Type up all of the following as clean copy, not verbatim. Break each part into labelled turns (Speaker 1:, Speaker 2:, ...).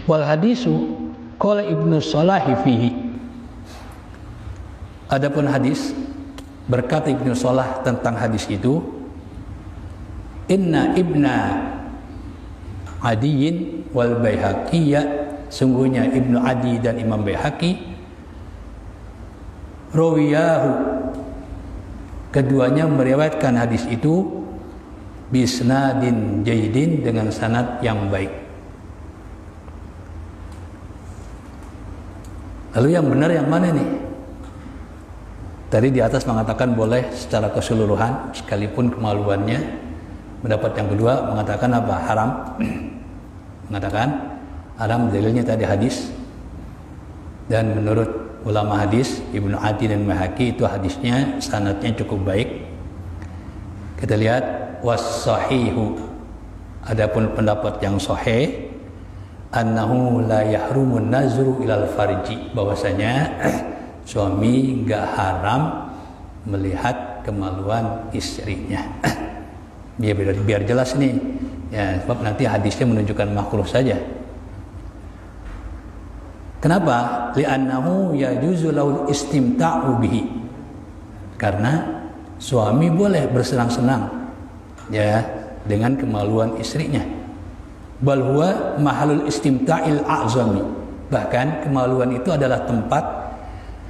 Speaker 1: Wal hadisu qala Ibnu Shalahi fihi. Adapun hadis, berkata Ibnu Shalah tentang hadis itu, inna ibna Adiyin wal Baihaqiyya, sungguhnya Ibnu Adi dan Imam Baihaqi, rawiyahu, keduanya meriwayatkan hadis itu bisnadin jayyidin, dengan sanad yang baik. Lalu yang benar yang mana nih? Tadi di atas mengatakan boleh secara keseluruhan sekalipun kemaluannya. Pendapat yang kedua mengatakan apa? Haram. Mengatakan haram, dalilnya tadi hadis. Dan menurut ulama hadis Ibnu Adi dan Baihaqi itu hadisnya sanadnya cukup baik. Kita lihat was-sahihu, adapun pendapat yang sahih, annahu la yahrumun nazru ilal farji, bahwasanya suami enggak haram melihat kemaluan istrinya. biar jelas nih ya, sebab nanti hadisnya menunjukkan makruh saja. Kenapa? Li'annahu yajuzu lahul istimta'u bihi, karena suami boleh bersenang-senang ya dengan kemaluan istrinya. Bal huwa mahalul istimta'il a'zami, bahkan kemaluan itu adalah tempat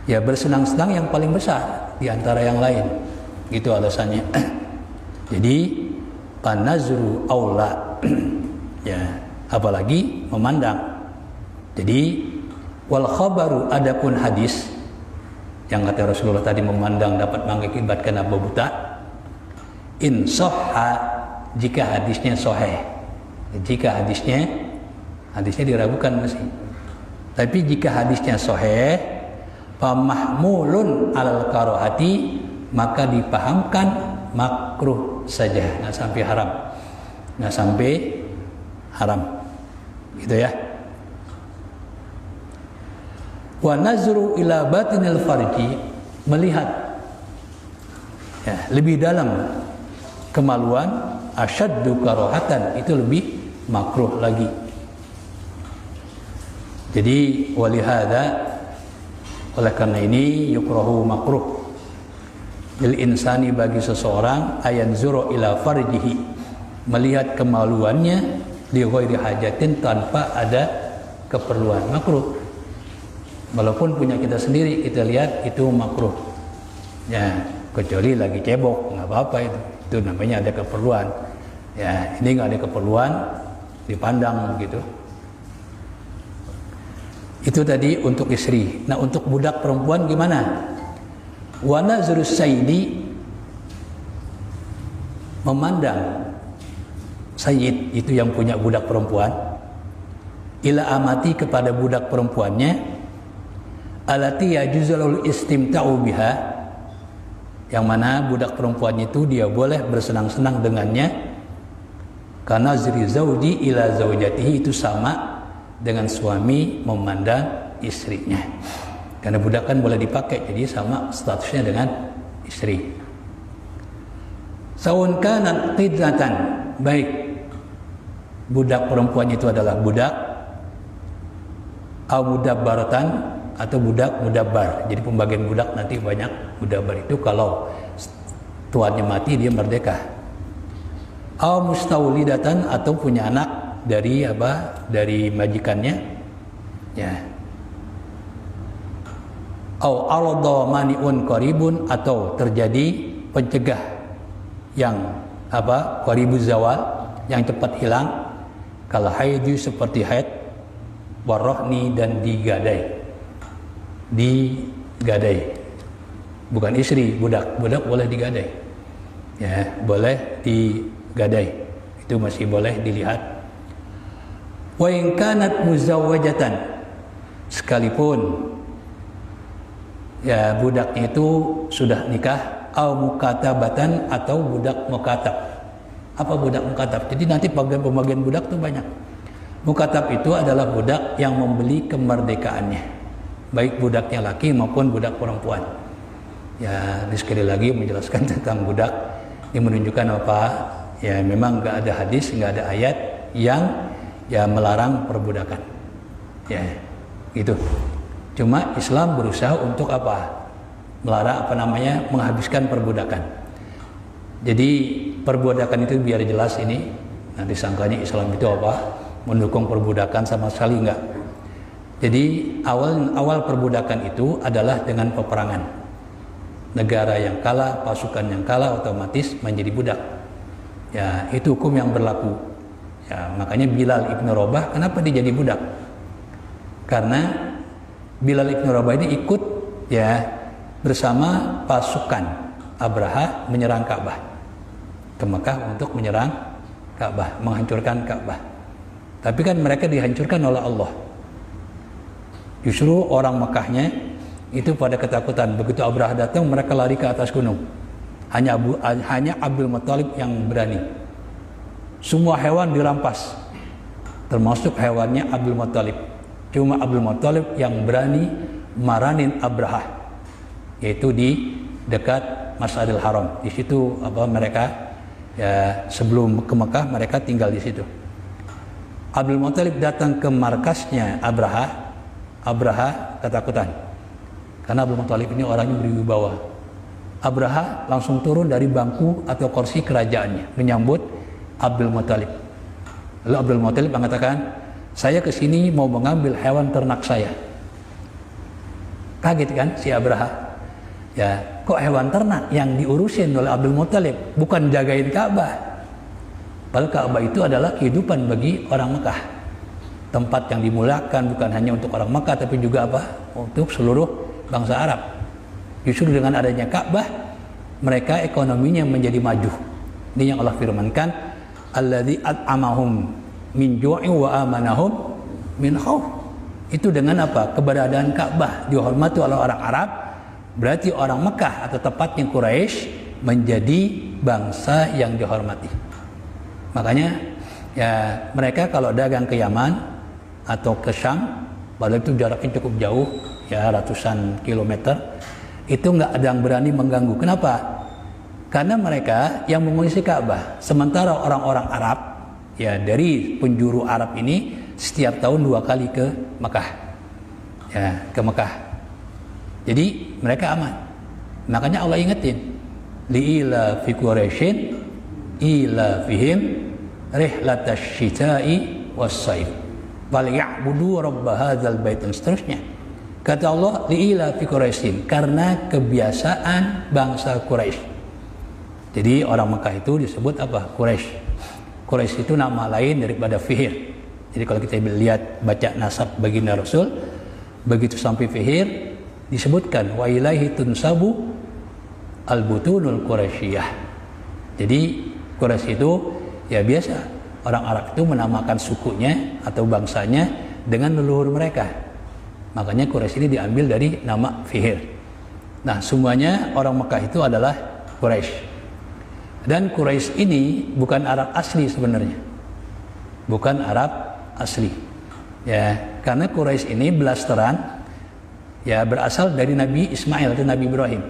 Speaker 1: ya bersenang-senang yang paling besar di antara yang lain. Itu alasannya. Jadi panazru aula ya, apalagi memandang. Jadi wal khabaru, adapun hadis yang kata Rasulullah tadi memandang dapat mengakibatkan apa buta, in sahha, jika hadisnya sahih. Jika hadisnya diragukan masih. Tapi jika hadisnya sahih, fa mahmulun alal karahati, maka dipahamkan makruh saja, nggak sampai haram, gitu ya. Wa nazru ila batinil farji, melihat ya, lebih dalam kemaluan, asyaddu karahatan, itu lebih makruh lagi. Jadi walihada, oleh karena ini yukrahu makruh lil insani, bagi seseorang, ayanzuru ila farjihi, melihat kemaluannya, li ghairi hajatin, tanpa ada keperluan. Makruh. Walaupun punya kita sendiri, kita lihat itu makruh ya, kecuali lagi cebok, nggak apa-apa, itu namanya ada keperluan ya. Ini nggak ada keperluan, dipandang gitu. Itu tadi untuk istri. Nah, untuk budak perempuan gimana? Wa nazrus sayyidi, memandang sayyid, itu yang punya budak perempuan, ila amati, kepada budak perempuannya, alati yajuzul istimta'u biha, yang mana budak perempuan itu dia boleh bersenang-senang dengannya, karena zri zauji ila zaujatihi, itu sama dengan suami memandang istrinya. Karena budak kan boleh dipakai, jadi sama statusnya dengan istri. Saun kanat qidatan, baik budak perempuan itu adalah budak, au mudabbaratan, atau budak mudabbar. Jadi pembagian budak nanti banyak. Mudabbar itu kalau tuannya mati dia merdeka. Au mustaulidatan, atau punya anak dari dari majikannya ya. Au arada maniun qaribun, atau terjadi pencegah yang qaribuz zawal, yang cepat hilang, kal haidi, seperti haid, warahni, dan digadai. Bukan istri, budak boleh digadai ya, boleh digadai, itu masih boleh dilihat. Wa in kanat muzawwajatan, sekalipun ya budaknya itu sudah nikah, au mukatabatan, atau budak mukatab. Apa budak mukatab? Jadi nanti pembagian budak itu banyak. Mukatab itu adalah budak yang membeli kemerdekaannya, baik budaknya laki maupun budak perempuan. Ya, ini sekali lagi menjelaskan tentang budak, ini menunjukkan apa? Ya, memang nggak ada hadis, nggak ada ayat yang ya melarang perbudakan. Ya, gitu. Cuma Islam berusaha untuk apa? Melarang menghabiskan perbudakan. Jadi perbudakan itu biar jelas ini, nah disangkanya Islam itu apa? Mendukung perbudakan, sama sekali enggak. Jadi awal perbudakan itu adalah dengan peperangan. Negara yang kalah, pasukan yang kalah otomatis menjadi budak. Ya, itu hukum yang berlaku. Ya, makanya Bilal ibn Rabah kenapa dia jadi budak? Karena Bilal ibn Rabah ini ikut ya bersama pasukan Abraha menyerang Ka'bah ke Mekah untuk menyerang Ka'bah, menghancurkan Ka'bah. Tapi kan mereka dihancurkan oleh Allah. Justru orang Mekahnya itu pada ketakutan. Begitu Abraha datang, mereka lari ke atas gunung. Hanya Abdul Muthalib yang berani. Semua hewan dirampas, termasuk hewannya Abdul Muthalib. Cuma Abdul Muthalib yang berani maranin Abraha, yaitu di dekat Masjidil Haram. Di situ mereka ya sebelum ke Mekah mereka tinggal di situ. Abdul Muthalib datang ke markasnya Abraha. Abraha ketakutan karena Abdul Muthalib ini orangnya berwibawa. Abraha langsung turun dari bangku atau kursi kerajaannya menyambut Abdul Muthalib. Lalu Abdul Muthalib mengatakan, saya kesini mau mengambil hewan ternak saya. Kaget kan si Abraha? Ya, kok hewan ternak yang diurusin oleh Abdul Muthalib, bukan jagain Ka'bah. Padahal Ka'bah itu adalah kehidupan bagi orang Mekah. Tempat yang dimuliakan bukan hanya untuk orang Mekah, tapi juga untuk seluruh bangsa Arab. Justru dengan adanya Ka'bah, mereka ekonominya menjadi maju. Ini yang Allah firmankan, alladzi at'amahum min ju'in wa amanahum min khauf. Itu dengan apa? Keberadaan Ka'bah dihormati oleh orang Arab, berarti orang Mekah atau tepatnya Quraisy menjadi bangsa yang dihormati. Makanya ya mereka kalau dagang ke Yaman atau ke Syam, padahal itu jaraknya cukup jauh ya, ratusan kilometer, itu nggak ada yang berani mengganggu. Kenapa? Karena mereka yang mengisi Ka'bah. Sementara orang-orang Arab ya dari penjuru Arab ini setiap tahun 2 kali ke Mekah, ya ke Mekah. Jadi mereka aman. Makanya Allah ingetin, li'ila fi Quraisyin ila fihim rihlatash syita'i was-saif wal ya'budu rabb hadzal bait, dan seterusnya. Kata Allah, li'ila fi Quraisyin, karena kebiasaan bangsa Quraisy. Jadi orang Mekah itu disebut apa? Quraisy. Quraisy itu nama lain daripada Fihir. Jadi kalau kita lihat baca nasab baginda Rasul, begitu sampai Fihir disebutkan wa ilaihi tunsabu al-butunul Quraisyiyah. Jadi Quraisy itu ya biasa orang Arab itu menamakan sukunya atau bangsanya dengan leluhur mereka. Makanya Quraisy ini diambil dari nama Fihir. Nah, semuanya orang Mekah itu adalah Quraisy. Dan Quraisy ini bukan Arab asli sebenarnya. Bukan Arab asli. Ya, karena Quraisy ini belasteran ya berasal dari Nabi Ismail atau Nabi Ibrahim.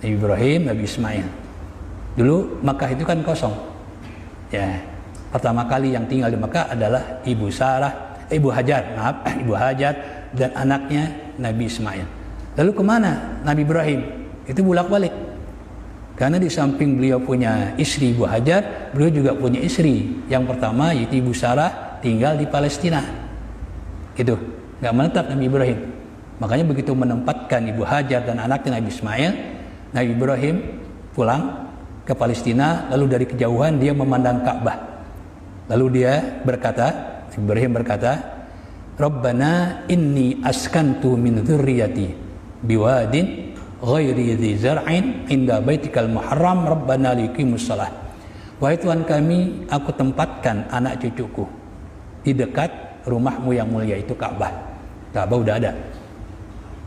Speaker 1: Nabi Ibrahim, Nabi Ismail. Dulu Mekah itu kan kosong. Ya, pertama kali yang tinggal di Mekah adalah Ibu Hajar dan anaknya Nabi Ismail. Lalu kemana Nabi Ibrahim? Itu bolak-balik. Karena di samping beliau punya istri Ibu Hajar, beliau juga punya istri. Yang pertama yaitu Ibu Sarah, tinggal di Palestina. Gitu, nggak menetap Nabi Ibrahim. Makanya begitu menempatkan Ibu Hajar dan anaknya Nabi Ismail, Nabi Ibrahim pulang ke Palestina, lalu dari kejauhan dia memandang Ka'bah. Lalu dia berkata, Ibrahim berkata, Rabbana inni askantu min dzurriyyati biwadin ghairi dzi zar'in inda baitikal muharram rabbana liqimus shalah. Wahai Tuhan kami, aku tempatkan anak cucuku di dekat rumahmu yang mulia, itu Ka'bah. Ka'bah udah ada,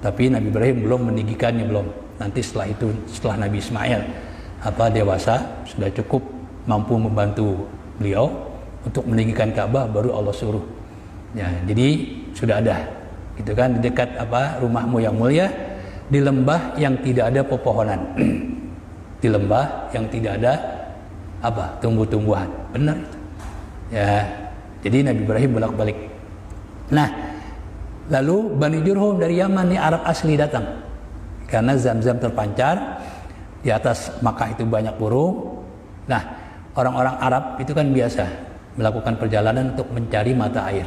Speaker 1: tapi Nabi Ibrahim belum meninggikannya, belum. Nanti setelah itu, setelah Nabi Ismail dewasa, sudah cukup mampu membantu beliau untuk meninggikan Ka'bah, baru Allah suruh. Ya, jadi sudah ada, gitu kan, di dekat rumahmu yang mulia, di lembah yang tidak ada pepohonan, di lembah yang tidak ada tumbuh-tumbuhan. Benar itu. Ya, jadi Nabi Ibrahim bolak-balik. Nah, Lalu Bani Jurhum dari Yaman nih, Arab asli datang. Karena Zam-Zam terpancar, di atas Makkah itu banyak burung. Nah, orang-orang Arab itu kan biasa melakukan perjalanan untuk mencari mata air.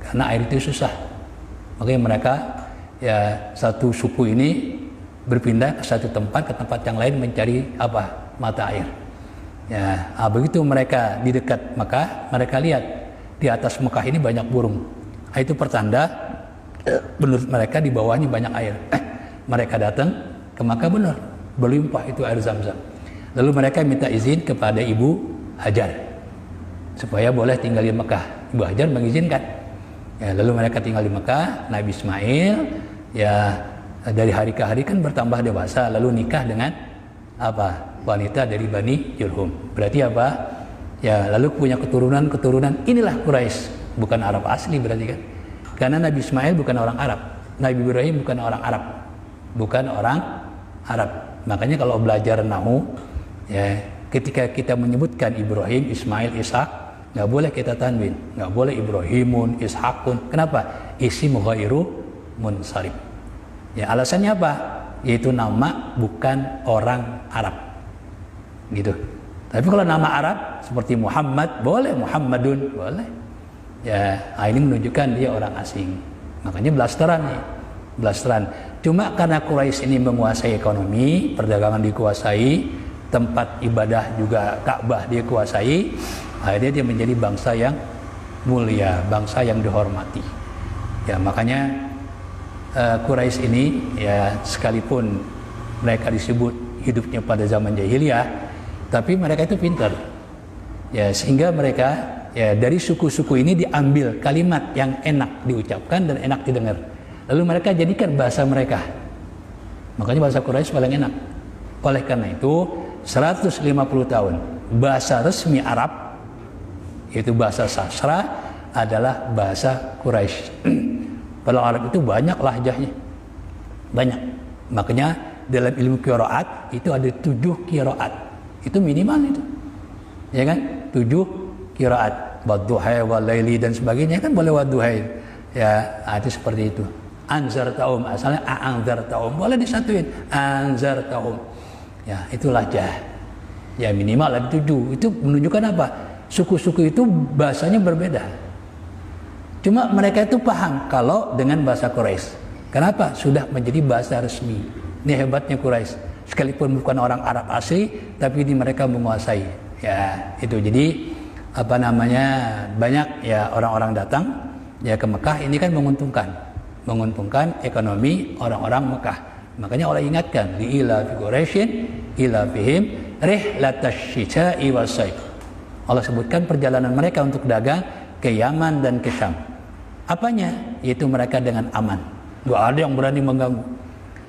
Speaker 1: Karena air itu susah. Makanya mereka, ya satu suku ini berpindah ke satu tempat, ke tempat yang lain mencari apa? Mata air. Ya, begitu mereka di dekat Makkah, mereka lihat di atas Makkah ini banyak burung. Itu pertanda menurut mereka di bawahnya banyak air. Mereka datang ke Makkah, benar berlimpah itu air Zam-Zam. Lalu mereka minta izin kepada Ibu Hajar supaya boleh tinggal di Makkah. Ibu Hajar mengizinkan. Ya, lalu mereka tinggal di Makkah. Nabi Ismail ya dari hari ke hari kan bertambah dewasa, lalu nikah dengan apa? Wanita dari Bani Jurhum. Berarti apa? Ya, lalu punya keturunan. Inilah Quraisy, bukan Arab asli berarti kan? Karena Nabi Ismail bukan orang Arab, Nabi Ibrahim bukan orang Arab, bukan orang Arab. Makanya kalau belajar nahu, ya ketika kita menyebutkan Ibrahim, Ismail, Ishak, nggak boleh kita tanwin, nggak boleh Ibrahimun, Ishakun. Kenapa? Isim ghairu munsharif. Ya alasannya apa? Yaitu nama bukan orang Arab, gitu. Tapi kalau nama Arab seperti Muhammad boleh, Muhammadun boleh. Ya, ini menunjukkan dia orang asing. Makanya blasteran nih, blasteran. Cuma karena Quraisy ini menguasai ekonomi, perdagangan dikuasai, tempat ibadah juga Ka'bah dia kuasai, akhirnya dia menjadi bangsa yang mulia, bangsa yang dihormati. Ya, makanya Quraisy ini ya sekalipun mereka disebut hidupnya pada zaman jahiliyah, tapi mereka itu pintar. Ya, sehingga mereka ya dari suku-suku ini diambil kalimat yang enak diucapkan dan enak didengar. Lalu mereka jadikan bahasa mereka. Makanya bahasa Quraisy paling enak. Oleh karena itu 150 tahun bahasa resmi Arab, yaitu bahasa sastra, adalah bahasa Quraisy. Kalau Arab itu banyak lahjahnya, banyak. Makanya dalam ilmu qiraat itu ada 7 qiraat. Itu minimal itu, ya kan? 7 qiraat, wadduha walaili dan sebagainya kan boleh wadduha. Ya, itu seperti itu. Anzar taum, asalnya anzar taum, boleh disatuin anzar taum. Ya, itu lahjah. Ya minimal ada 7. Itu menunjukkan apa? Suku-suku itu bahasanya berbeda. Cuma mereka itu paham kalau dengan bahasa Quraisy. Kenapa? Sudah menjadi bahasa resmi. Ini hebatnya Quraisy. Sekalipun bukan orang Arab asli, tapi ini mereka menguasai. Ya, itu jadi apa namanya? Banyak ya orang-orang datang ya ke Mekah, ini kan menguntungkan ekonomi orang-orang Mekah. Makanya Allah ingatkan, li'ila fi Quraisyin ila fihim rihlatash syita'i was-sayf. Allah sebutkan perjalanan mereka untuk dagang ke Yaman dan ke Syam. Apanya? Yaitu mereka dengan aman. Gak ada yang berani mengganggu.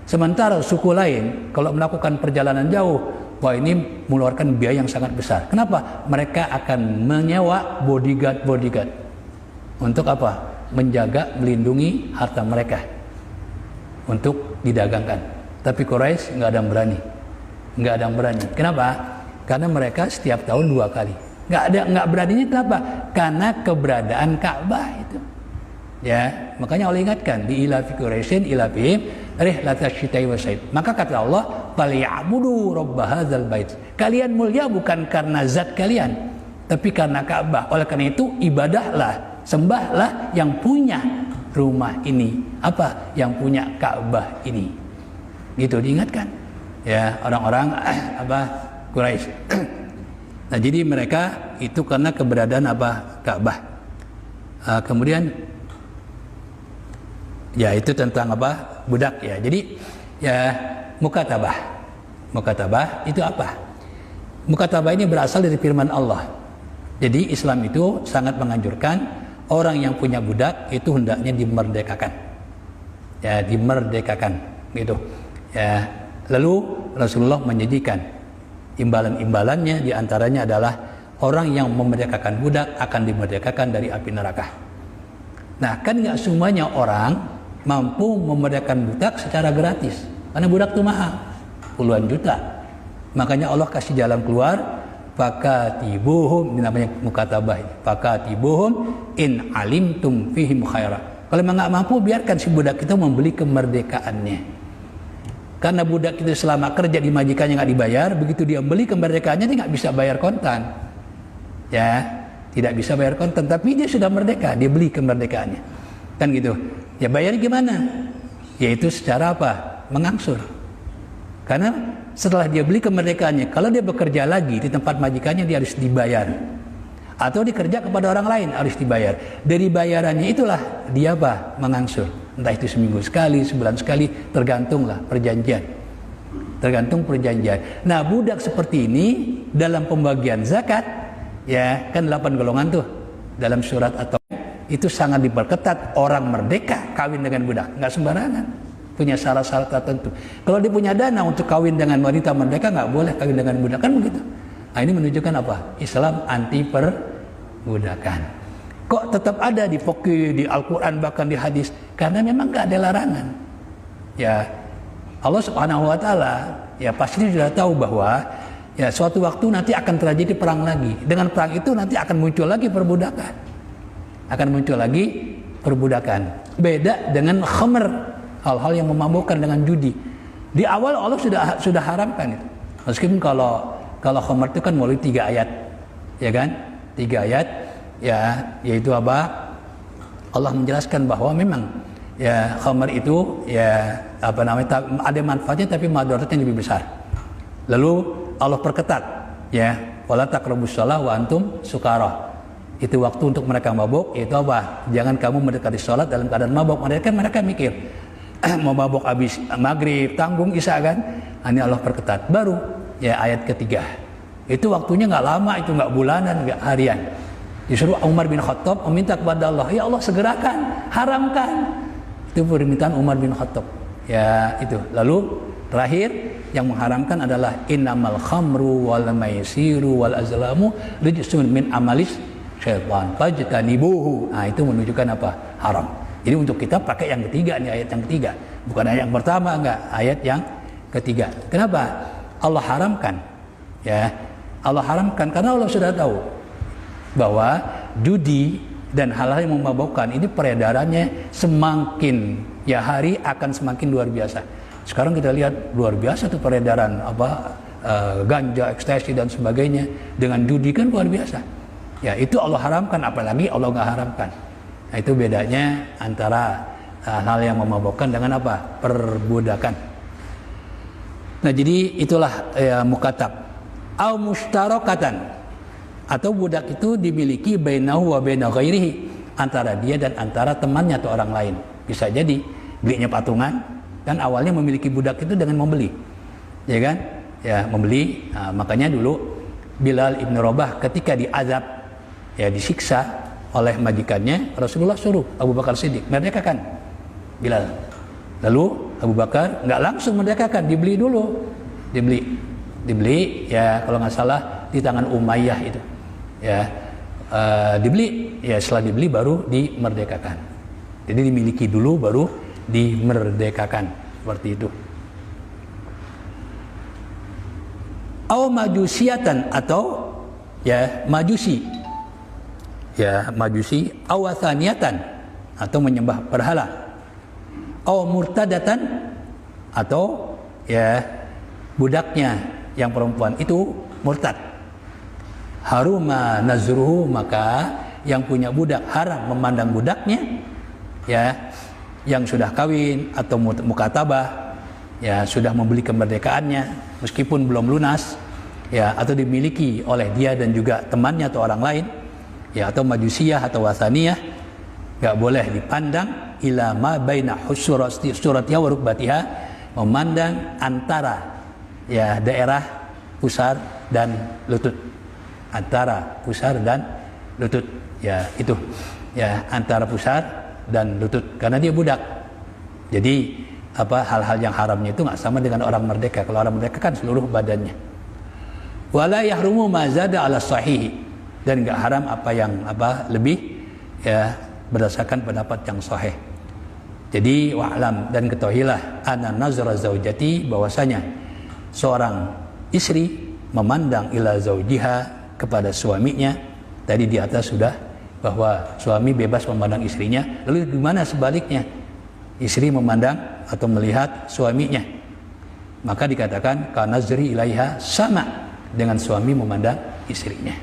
Speaker 1: Sementara suku lain kalau melakukan perjalanan jauh, wah ini mengeluarkan biaya yang sangat besar. Kenapa? Mereka akan menyewa bodyguard untuk apa? Menjaga, melindungi harta mereka untuk didagangkan. Tapi Quraisy nggak ada yang berani. Kenapa? Karena mereka setiap tahun 2 kali. Nggak beraninya kenapa? Karena keberadaan Ka'bah itu. Ya, makanya Allah ingatkan di ila fi Quraisyin ila bihim rihlatash syita'i was-sayf. Maka kata Allah, "Falyabudu rabb hadzal bait." Kalian mulia bukan karena zat kalian, tapi karena Ka'bah. Oleh karena itu ibadahlah, sembahlah yang punya rumah ini. Apa? Yang punya Ka'bah ini. Gitu diingatkan. Ya, orang-orang Quraisy. Nah, jadi mereka itu karena keberadaan Ka'bah. Kemudian ya itu tentang budak ya. Jadi ya mukatabah itu apa? Mukatabah ini berasal dari firman Allah. Jadi Islam itu sangat menganjurkan orang yang punya budak itu hendaknya dimerdekakan. Ya, dimerdekakan gitu. Ya, lalu Rasulullah menyajikan imbalan-imbalannya, diantaranya adalah orang yang memerdekakan budak akan dimerdekakan dari api neraka. Nah, kan nggak semuanya orang mampu memerdekakan budak secara gratis, karena budak itu mahal, puluhan juta. Makanya Allah kasih jalan keluar, fakatibuhum, ini namanya mukatabah, fakatibuhum in alimtum fihim khaira. Kalau memang nggak mampu, biarkan si budak itu membeli kemerdekaannya. Karena budak itu selama kerja di majikannya nggak dibayar, begitu dia beli kemerdekaannya dia nggak bisa bayar kontan, ya, tidak bisa bayar kontan. Tapi dia sudah merdeka, dia beli kemerdekaannya, kan gitu. Ya bayarnya gimana? Yaitu secara apa? Mengangsur. Karena setelah dia beli kemerdekaannya, kalau dia bekerja lagi di tempat majikannya dia harus dibayar. Atau dikerja kepada orang lain harus dibayar. Dari bayarannya itulah dia apa? Mengangsur. Entah itu seminggu sekali, sebulan sekali, tergantunglah perjanjian. Tergantung perjanjian. Nah, budak seperti ini dalam pembagian zakat, ya kan 8 golongan tuh dalam surat atau itu sangat diperketat. Orang merdeka kawin dengan budak, nggak sembarangan, punya syarat-syarat tertentu. Kalau dia punya dana untuk kawin dengan wanita merdeka, nggak boleh kawin dengan budak, kan begitu. Nah, ini menunjukkan apa? Islam anti perbudakan. Kok tetap ada di fikih, di Al-Quran, bahkan di hadis? Karena memang nggak ada larangan. Ya, Allah Subhanahu Wa Taala ya pasti sudah tahu bahwa ya suatu waktu nanti akan terjadi perang lagi. Dengan perang itu nanti akan muncul lagi perbudakan. Akan muncul lagi perbudakan. Beda dengan khamr, hal-hal yang memabukkan, dengan judi. Di awal Allah sudah haramkan itu. Meskipun kalau khamr itu kan melalui 3 ayat, ya kan? 3 ayat, ya, yaitu apa? Allah menjelaskan bahwa memang ya khamr itu ya apa namanya, ada manfaatnya tapi madaratnya lebih besar. Lalu Allah perketat, ya, wala taqrabus shalah wa antum sukara. Itu waktu untuk mereka mabuk, yaitu apa? Jangan kamu mendekati sholat dalam keadaan mabuk. Mereka mikir mau mabuk habis maghrib, tanggung isya kan? Ini Allah perketat. Baru ya ayat ketiga. Itu waktunya nggak lama, itu nggak bulanan, nggak harian. Disuruh Umar bin Khattab meminta kepada Allah, ya Allah segerakan, haramkan. Itu permintaan Umar bin Khattab. Ya itu. Lalu terakhir yang mengharamkan adalah innamal khamru wal maisiru wal azlamu rijsun min amalis syaitan fajtanibuhu. Nah, itu menunjukkan apa? Haram. Jadi untuk kita pakai yang ketiga nih, ayat yang ketiga. Bukan ayat yang pertama, enggak, ayat yang ketiga. Kenapa? Allah haramkan. Ya. Allah haramkan karena Allah sudah tahu bahwa judi dan hal-hal yang memabukkan ini peredarannya semakin ya hari akan semakin luar biasa. Sekarang kita lihat luar biasa tuh peredaran apa ganja, ekstasi dan sebagainya dengan judi kan luar biasa. Ya itu Allah haramkan, apalagi Allah nggak haramkan. Nah, itu bedanya antara hal yang memabukkan dengan apa? Perbudakan. Nah jadi itulah ya, mukatab. Au mustarakatan, atau budak itu dimiliki bainahu wa baina ghairihi, antara dia dan antara temannya atau orang lain. Bisa jadi belinya patungan, kan awalnya memiliki budak itu dengan membeli, ya kan? Ya membeli. Nah, makanya dulu Bilal ibn Rabah ketika diazab, ya disiksa oleh majikannya, Rasulullah suruh Abu Bakar Siddiq merdekakan Bilal. Lalu Abu Bakar nggak langsung merdekakan, dibeli dulu, dibeli ya kalau nggak salah di tangan Umayyah itu, ya dibeli, ya setelah dibeli baru dimerdekakan. Jadi dimiliki dulu baru dimerdekakan, seperti itu. Au majusiatan, atau ya majusi, ya majusi, awasaniatan, atau menyembah berhala, au murtadatan, atau ya budaknya yang perempuan itu murtad. Haruma nazruhu, maka yang punya budak haram memandang budaknya, ya yang sudah kawin atau mukatabah, ya sudah membeli kemerdekaannya meskipun belum lunas, ya atau dimiliki oleh dia dan juga temannya atau orang lain, ya atau majusiyah atau wasaniyah, nggak boleh dipandang ila ma baina suratiha wa rukbatiha, memandang antara ya daerah pusar dan lutut, antara pusar dan lutut, ya itu ya antara pusar dan lutut, karena dia budak. Jadi apa hal-hal yang haramnya itu nggak sama dengan orang merdeka. Kalau orang merdeka kan seluruh badannya. Wala yahrumu ma zada ala sahih, dan nggak haram apa yang apa lebih, ya berdasarkan pendapat yang sahih. Jadi wa'lam, dan ketahuilah anna nazra zaujati, bahwasanya seorang istri memandang ila zaujiha, kepada suaminya, tadi di atas sudah bahwa suami bebas memandang istrinya. Lalu gimana sebaliknya? Istri memandang atau melihat suaminya. Maka dikatakan kanazri ilaiha, sama dengan suami memandang istrinya.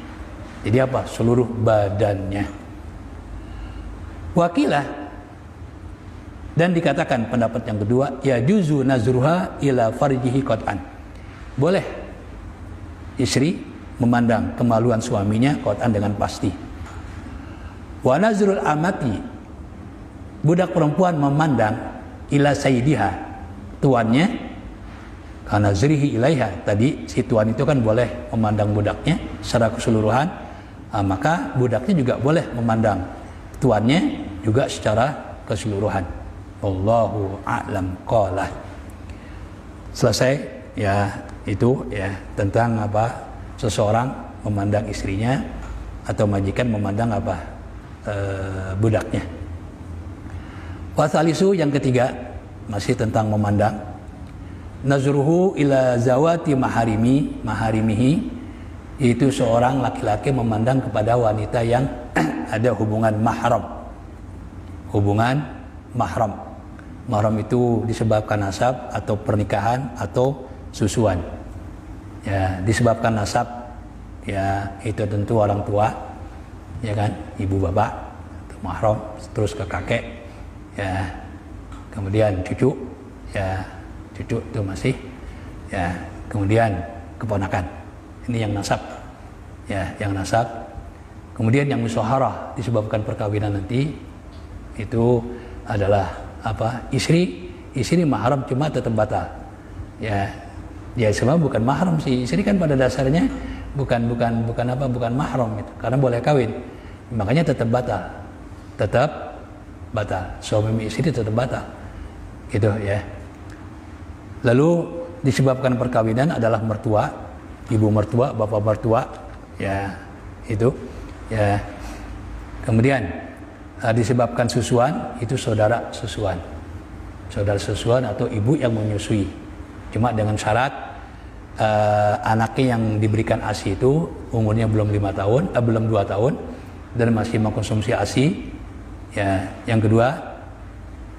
Speaker 1: Jadi apa? Seluruh badannya. Wakilah, dan dikatakan pendapat yang kedua, ya juzu nazruha ila farjihi qat'an. Boleh istri memandang kemaluan suaminya qat'an dengan pasti. Wa nazrul amati, budak perempuan memandang ila sayyidiha, tuannya, karena zrihi ilaiha, tadi si tuan itu kan boleh memandang budaknya secara keseluruhan, maka budaknya juga boleh memandang tuannya juga secara keseluruhan. Wallahu a'lam qala. Selesai ya, itu ya tentang apa seseorang memandang istrinya atau majikan memandang apa budaknya. Wasalisu, yang ketiga, masih tentang memandang. Nazruhu ila zawati maharimihi, itu seorang laki-laki memandang kepada wanita yang ada hubungan mahram. Hubungan mahram. Mahram itu disebabkan nasab atau pernikahan atau susuan. Ya, disebabkan nasab, ya itu tentu orang tua, ya kan, ibu bapak, mahram, terus ke kakek, ya, kemudian cucu, ya, cucu itu masih, ya, kemudian keponakan, ini yang nasab, ya, yang nasab. Kemudian yang musyawarah disebabkan perkawinan nanti, itu adalah apa? Istri mahram cuma tetap batal, ya, ya semua bukan mahram sih, istri kan pada dasarnya bukan mahram itu, karena boleh kawin, makanya tetap batal, suami istri tetap batal, gitu ya. Lalu disebabkan perkawinan adalah mertua, ibu mertua, bapak mertua, ya itu, ya. Kemudian disebabkan susuan, itu saudara susuan atau ibu yang menyusui, cuma dengan syarat anaknya yang diberikan ASI itu umurnya belum 2 tahun dan masih mengkonsumsi ASI, ya. Yang kedua,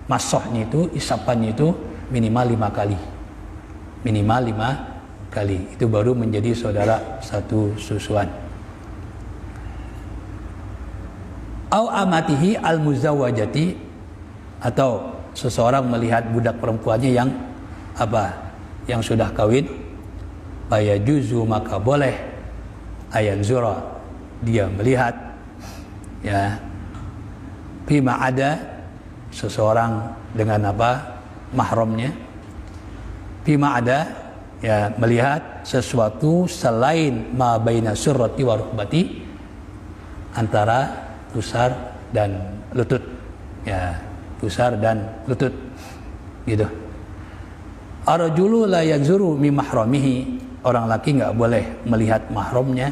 Speaker 1: masohnya itu, isapannya itu minimal 5 kali, itu baru menjadi saudara satu susuan. Au amatihi al-muzawwajati, atau seseorang melihat budak perempuannya yang apa? Yang sudah kawin, fayajuzu, maka boleh ayanzura, dia melihat, ya, bima ada, seseorang dengan apa? Mahramnya. Bima ada, ya, melihat sesuatu selain ma baina surrati wa rukbati, antara pusar dan lutut, ya, pusar dan lutut, gitu. Ar-rajulu la yanzuru mi mahramihi, orang laki nggak boleh melihat mahramnya,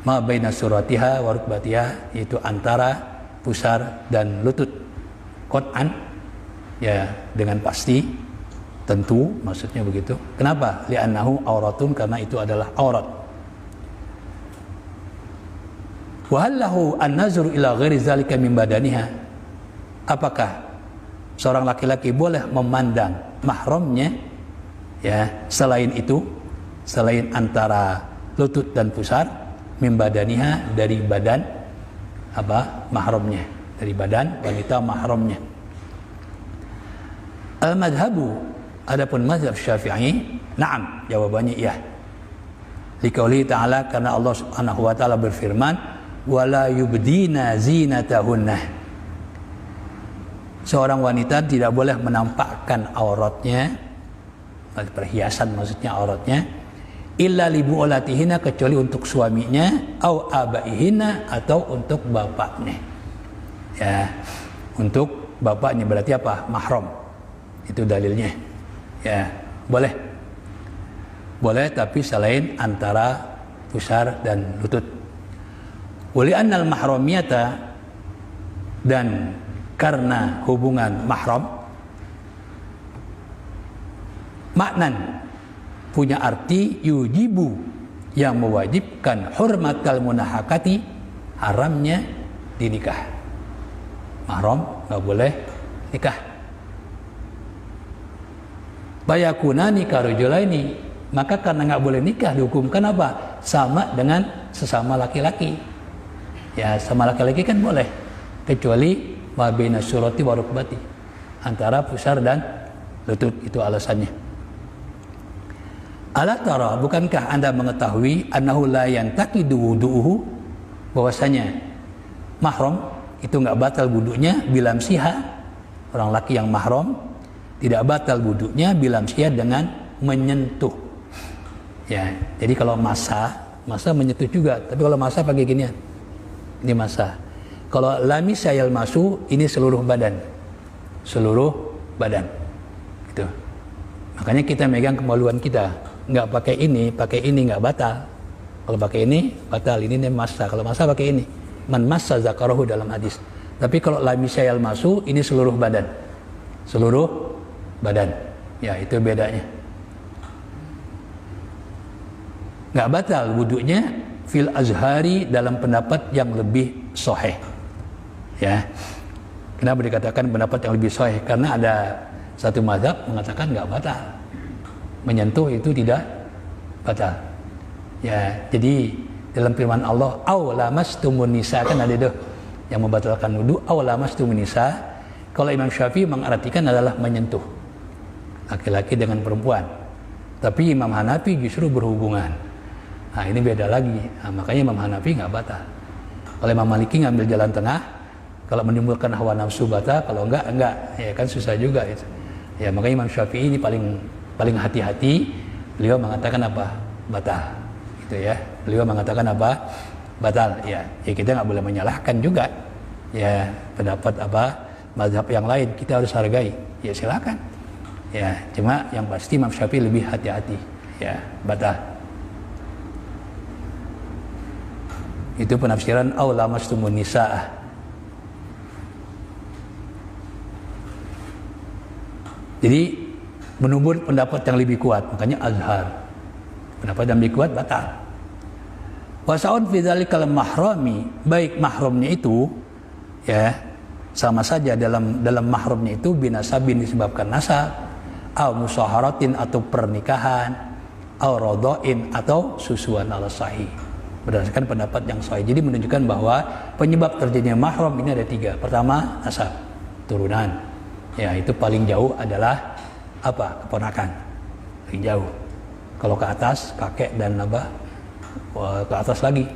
Speaker 1: ma baina suratiha wa rukbatiha, itu antara pusar dan lutut, qat'an, ya, dengan pasti, tentu, maksudnya begitu. Kenapa? Li'annahu auratun, karena itu adalah aurat. Wa hallahu an-nazru ila ghairi zalika min badaniha, apakah seorang laki-laki boleh memandang mahramnya, ya, selain itu, selain antara lutut dan pusar, min badaniha, dari badan apa? Mahramnya, dari badan wanita mahramnya. Al-madhabu, adapun mazhab Syafi'i, na'am, jawabannya iya. Liqauli ta'ala, karena Allah Subhanahu wa taala berfirman, wala yubdina zinatahunna, seorang wanita tidak boleh menampakkan auratnya, perhiasan maksudnya auratnya, illa li bu'ulatihinna, kecuali untuk suaminya, au abaihinna, atau untuk bapaknya, ya, untuk bapaknya, berarti apa? Mahram, itu dalilnya, ya, boleh tapi selain antara pusar dan lutut. Wali annal mahramiyata, dan karena hubungan mahram, maknan, punya arti yujibu, yang mewajibkan, hurmatal munahakati, haramnya dinikah. Mahram nggak boleh nikah. Bayakunani karujulaini, maka karena nggak boleh nikah dihukumkan apa? Sama dengan sesama laki-laki. Ya, sama laki-laki kan boleh, kecuali wabina surati warukbati, antara pusar dan lutut, itu alasannya. Ala tara, bukankah Anda mengetahui annahu la yantaqidu wudu'uhu, bahwasanya mahram itu enggak batal wudunya bilam siha, orang laki yang mahram tidak batal wudunya bilam siha dengan menyentuh. Ya, jadi kalau masa menyentuh juga, tapi kalau masa pakai ginian. Ini masa. Kalau lamis sayal masu, ini seluruh badan. Seluruh badan. Gitu. Makanya kita megang kemaluan kita. Nggak pakai ini nggak batal. Kalau pakai ini batal. Ini masa. Kalau masa pakai ini. Man massa zakarahu dalam hadis. Tapi kalau lamis sayal masu, ini seluruh badan. Seluruh badan. Ya, itu bedanya. Nggak batal wudunya fil azhari dalam pendapat yang lebih sahih. Ya. Kenapa dikatakan pendapat yang lebih sahih? Karena ada satu mazhab mengatakan nggak batal. Menyentuh itu tidak batal. Ya, jadi dalam firman Allah, aw lamastumun nisa, kan ada tuh yang membatalkan wudu, aw lamastumun nisa. Kalau Imam Syafi'i mengartikan adalah menyentuh laki-laki dengan perempuan. Tapi Imam Hanafi justru berhubungan. Nah, ini beda lagi. Nah, makanya Imam Hanafi nggak batal. Kalau Imam Maliki ngambil jalan tengah, kalau menimbulkan hawa nafsu batal, kalau enggak. Ya kan susah juga itu. Ya, makanya Imam Syafi'i ini paling hati-hati. Beliau mengatakan apa? Batal. Gitu ya. Beliau mengatakan apa? Batal. Ya kita nggak boleh menyalahkan juga. Ya, pendapat apa? Mazhab yang lain kita harus hargai. Ya silakan. Ya, cuma yang pasti Imam Syafi'i lebih hati-hati. Ya, batal. Itu penafsiran aw lamastumun nisaa. Jadi menurut pendapat yang lebih kuat, makanya azhar. Pendapat yang lebih kuat batal. Wasaun fi dzalikal mahrami, baik mahramnya itu ya sama saja dalam mahramnya itu binasabin disebabkan nasab, aw musaharatin atau pernikahan, aw radhain atau susuan ala sahih. Berdasarkan pendapat yang sahih. Jadi menunjukkan bahwa penyebab terjadinya mahram ini ada 3. Pertama, nasab, turunan. Ya, itu paling jauh adalah apa? Keponakan. Paling jauh. Kalau ke atas, kakek dan apa? Ke atas lagi.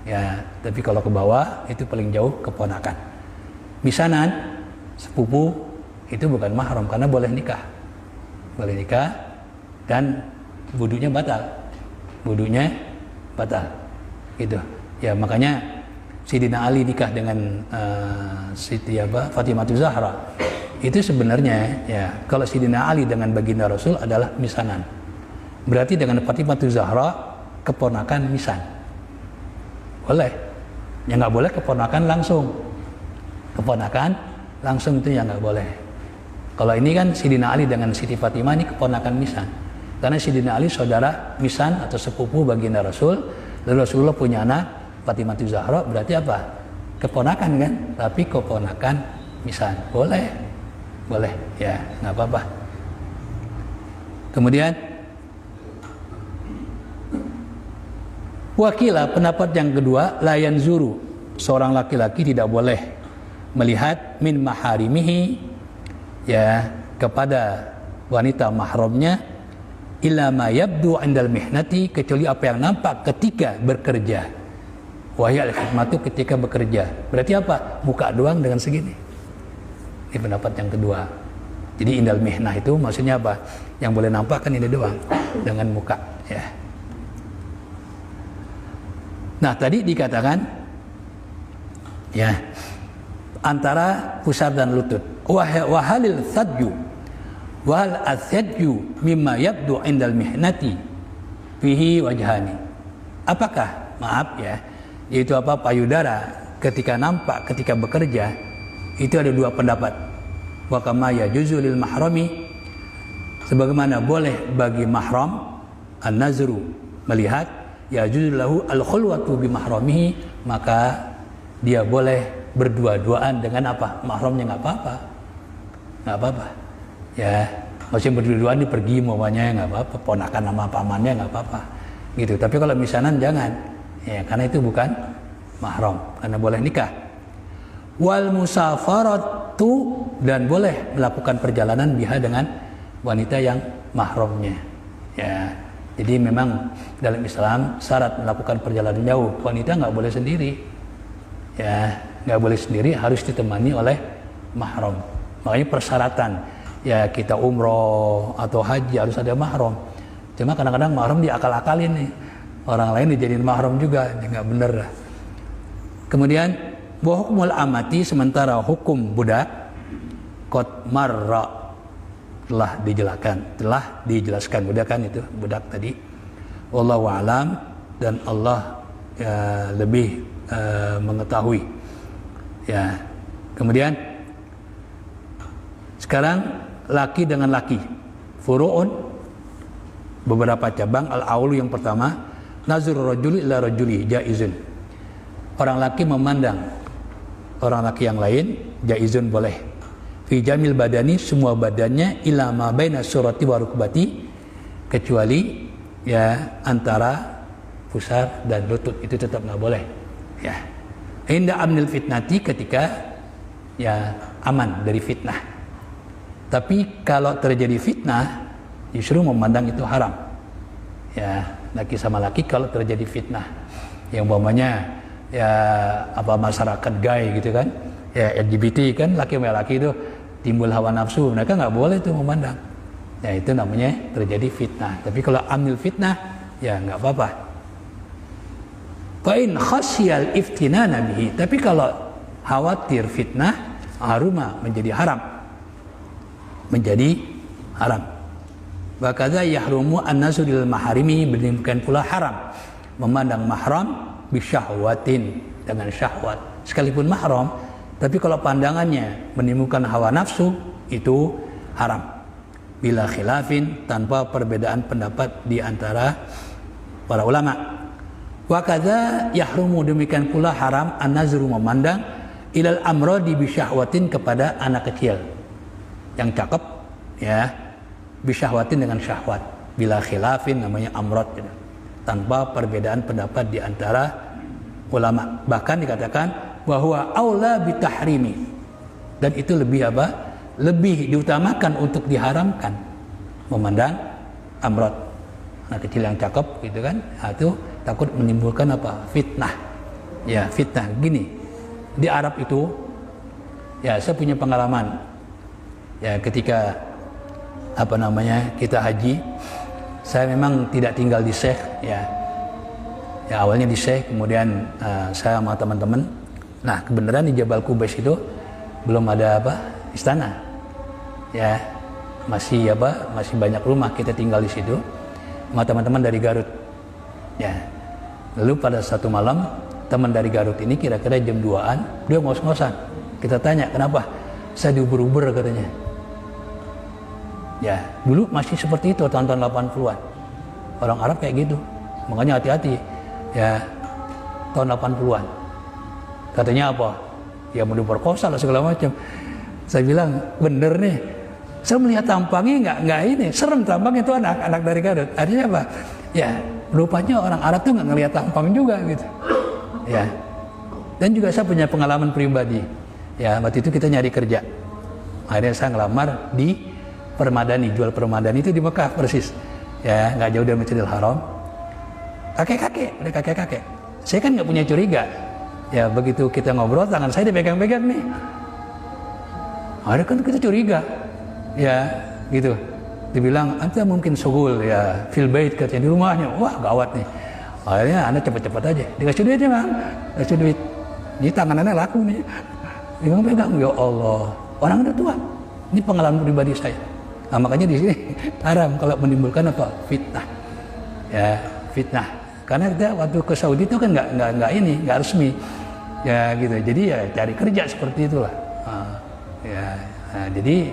Speaker 1: Ya, tapi kalau ke bawah itu paling jauh keponakan. Misanan, sepupu itu bukan mahram karena boleh nikah. Boleh nikah dan wudunya batal. Wudunya batal. Gitu. Ya, makanya Sayyidina Ali nikah dengan Siti Fatimah Zahra. Itu sebenarnya ya, kalau Sayyidina Ali dengan baginda Rasul adalah misanan. Berarti dengan Fatimah Zahra keponakan misan. Boleh. Yang nggak boleh keponakan langsung. Keponakan langsung itu yang nggak boleh. Kalau ini kan Sayyidina Ali dengan Siti Fatimah ini keponakan misan. Karena Sayyidina Ali saudara misan atau sepupu baginda Rasul. Lalu Rasulullah punya anak Fatimah Zahra, berarti apa? Keponakan kan? Tapi keponakan misan. Boleh. Boleh. Ya, nggak apa-apa. Kemudian wakilah pendapat yang kedua, layan zuru. Seorang laki-laki tidak boleh melihat min maharimihi ya kepada wanita mahramnya illa ma yabdu indal mihnati, kecuali apa yang nampak ketika bekerja. Wahya al-khidmatu, ketika bekerja. Berarti apa? Muka doang dengan segini. Ini pendapat yang kedua. Jadi indal mihnah itu maksudnya apa? Yang boleh nampak kan ini doang dengan muka ya. Nah, tadi dikatakan ya antara pusar dan lutut. Wahalil thadju wal athadju mimma yabdu indal mihnati fihi wajhani. Apakah yaitu apa, payudara ketika nampak ketika bekerja itu ada 2 pendapat. Wa kama yajuzu lil mahrami, sebagaimana boleh bagi mahram an-nazru melihat, yajuzu lahu al khulwatu bi mahramihi, maka dia boleh berdua-duaan dengan apa? Mahramnya nggak apa-apa. Ya, maksudnya berdua-duaan ini pergi mamanya nggak apa-apa, ponakan sama pamannya nggak apa-apa. Gitu. Tapi kalau misanan jangan. Ya, karena itu bukan mahram, karena boleh nikah. Wal musafaratu, dan boleh melakukan perjalanan biha dengan wanita yang mahramnya. Ya, jadi memang dalam Islam syarat melakukan perjalanan jauh wanita nggak boleh sendiri. Ya, nggak boleh sendiri, harus ditemani oleh mahram. Makanya persyaratan ya kita umroh atau haji harus ada mahram. Cuma kadang-kadang mahram diakal-akalin nih, orang lain dijadiin mahram juga, nggak bener. Kemudian wa hukmul amati, sementara hukum budak qad marra, telah dijelaskan budak kan, itu budak tadi. Wallahu a'lam, dan Allah ya, lebih mengetahui. Ya. Kemudian sekarang laki dengan laki, furu'un, beberapa cabang. Al-awlu, yang pertama, nazur rajuli ila rajuli jaizun, orang laki memandang orang laki yang lain, jaizun, boleh. Fi jamil badani, semua badannya, ila ma baina surati wa rukbati, kecuali ya antara pusar dan lutut, itu tetap nggak boleh. Ya, inda amnil fitnati, ketika ya aman dari fitnah. Tapi kalau terjadi fitnah, justru memandang itu haram. Ya, laki sama laki kalau terjadi fitnah, yang umpamanya ya apa masyarakat gay gitu kan, ya LGBT kan, laki sama laki itu timbul hawa nafsu, mereka nggak boleh tuh memandang. Ya itu namanya terjadi fitnah. Tapi kalau ambil fitnah, ya nggak apa-apa. Fa'in khasyal iftinana bihi, tapi kalau khawatir fitnah, haruma, menjadi haram. Menjadi haram. Wa kadza yahrumu an-nazrul maharimi, demikian pula haram memandang mahram bisyahwatin, dengan syahwat. Sekalipun mahram, tapi kalau pandangannya menimbulkan hawa nafsu, itu haram. Bila khilafin, tanpa perbedaan pendapat di antara para ulama. Wa kadza yahrumu, demikian pula haram an-nazru, memandang ilal amradi bisyahwatin, kepada anak kecil yang cakep, ya, bisyahwatin, dengan syahwat. Bila khilafin, namanya amrad, gitu, tanpa perbedaan pendapat di antara ulama. Bahkan dikatakan bahwa aula bitahrimi, dan itu lebih apa? Lebih diutamakan untuk diharamkan memandang amrad, anak kecil yang cakep, gitu kan? Itu takut menimbulkan apa? Fitnah. Ya, fitnah. Gini, di Arab itu, ya saya punya pengalaman. Ya, ketika apa namanya kita haji, saya memang tidak tinggal di Syekh, ya. Ya awalnya di Syekh, kemudian saya sama teman-teman. Nah, kebenaran di Jabal Qubais itu belum ada apa? Istana. Ya, masih banyak rumah, kita tinggal di situ sama teman-teman dari Garut. Ya. Lalu pada satu malam, teman dari Garut ini kira-kira jam 2-an, dia ngos-ngosan. Kita tanya, "Kenapa?" "Saya diuber-uber," katanya. Ya, dulu masih seperti itu tahun-tahun 80-an. Orang Arab kayak gitu. Makanya hati-hati. Ya, tahun 80-an. Katanya apa? Ya mau diperkosa lah segala macam. Saya bilang, "Bener nih. Saya melihat tampangnya nggak ini, serem tampangnya itu anak dari Garut." Artinya apa? Ya, rupanya orang Arab tuh nggak ngelihat tampang juga gitu. Ya. Dan juga saya punya pengalaman pribadi. Ya, waktu itu kita nyari kerja. Akhirnya saya ngelamar di Permadani, jual Permadani itu di Mekah persis. Ya, nggak jauh dari Masjidil Haram. Kakek-kakek. Saya kan nggak punya curiga. Ya, begitu kita ngobrol, tangan saya dipegang-pegang nih. Akhirnya kan kita curiga. Ya, gitu. Dibilang, "Anta mungkin sugul, ya, fil bait," katanya, di rumahnya. Wah, gawat nih. Akhirnya Anda cepat-cepat aja. Dikasih duitnya, Bang. Dikasih duit. Ini tangannya laku nih. Pegang-pegang, ya Allah. Orang udah tua. Ini pengalaman pribadi saya. Nah, makanya di sini haram kalau menimbulkan apa? Fitnah. Ya, fitnah. Karena kita waktu ke Saudi itu kan nggak resmi. Ya gitu. Jadi ya cari kerja seperti itulah. Jadi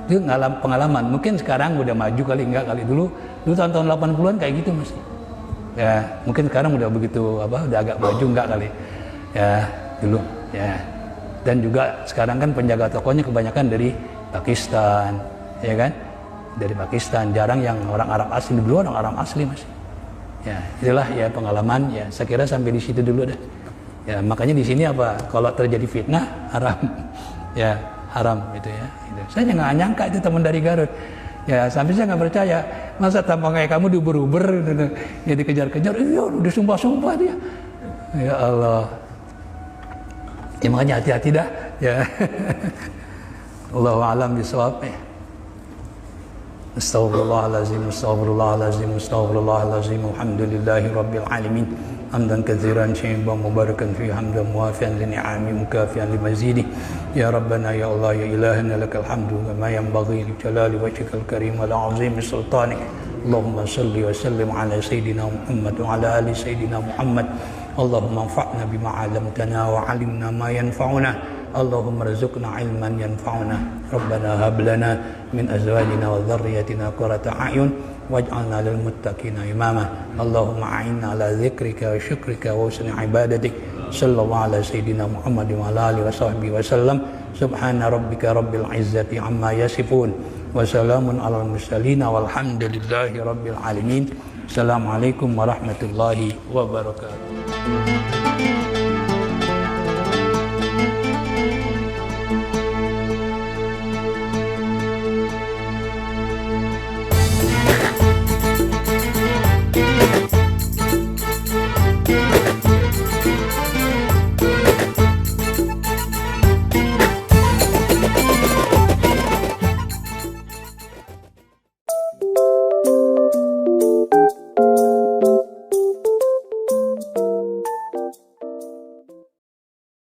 Speaker 1: itu pengalaman. Mungkin sekarang udah maju kali, enggak kali. Dulu tahun-tahun 80-an kayak gitu masih. Ya, mungkin sekarang udah begitu udah agak maju, enggak kali. Ya, dulu. ya. Dan juga sekarang kan penjaga tokonya kebanyakan dari Pakistan, ya kan? Dari Pakistan, jarang yang orang Arab asli. Dulu orang Arab asli masih. Ya, itulah ya pengalaman ya. Saya kira sampai di situ dulu dah. Ya, makanya di sini apa? Kalau terjadi fitnah haram. Ya, haram gitu ya. Gitu. Saya nggak nyangka itu teman dari Garut. Ya, sampai saya nggak percaya. Masa tampang kayak kamu diuber-uber gitu. Ya dikejar-kejar. Iya, udah sumpah-sumpah dia. Ya Allah. Ya makanya hati-hati dah. Ya. Allahu a'lam bishawab. Astaghfirullahalazim, astaghfirullahalazim, astaghfirullahalazim. Alhamdulillahi rabbil alamin. Hamdan katsiran syayyiban mubarakan fi hamdan muwafian li ni'ami mukafian li mazidi. Ya Rabbana ya Allah ya ilahana lakal hamdu kama yanbaghi li jalali wajhikal karim wa azimi sultanik. Allahumma salli wa sallim ala sayyidina Muhammad wa ala ali sayyidina Muhammad. Allahumma anfa'na bima 'allamtana wa 'allimna ma yanfa'una. Allahumma rizukna ilman yanfa'una. Rabbana hab lana min azwajina wa dhurriyyatina qurrata a'yun waj'alna lil muttaqina imama. Allahumma a'inna ala dzikrika wa syukrika wa husni ibadatik. Sallallahu ala sayyidina Muhammad wa ala alihi wa sahbihi wa sallam. Subhana rabbika rabbil izzati amma yasifun wa salamun alal mursalin walhamdulillahi rabbil alamin. Assalamualaikum warahmatullahi wabarakatuh.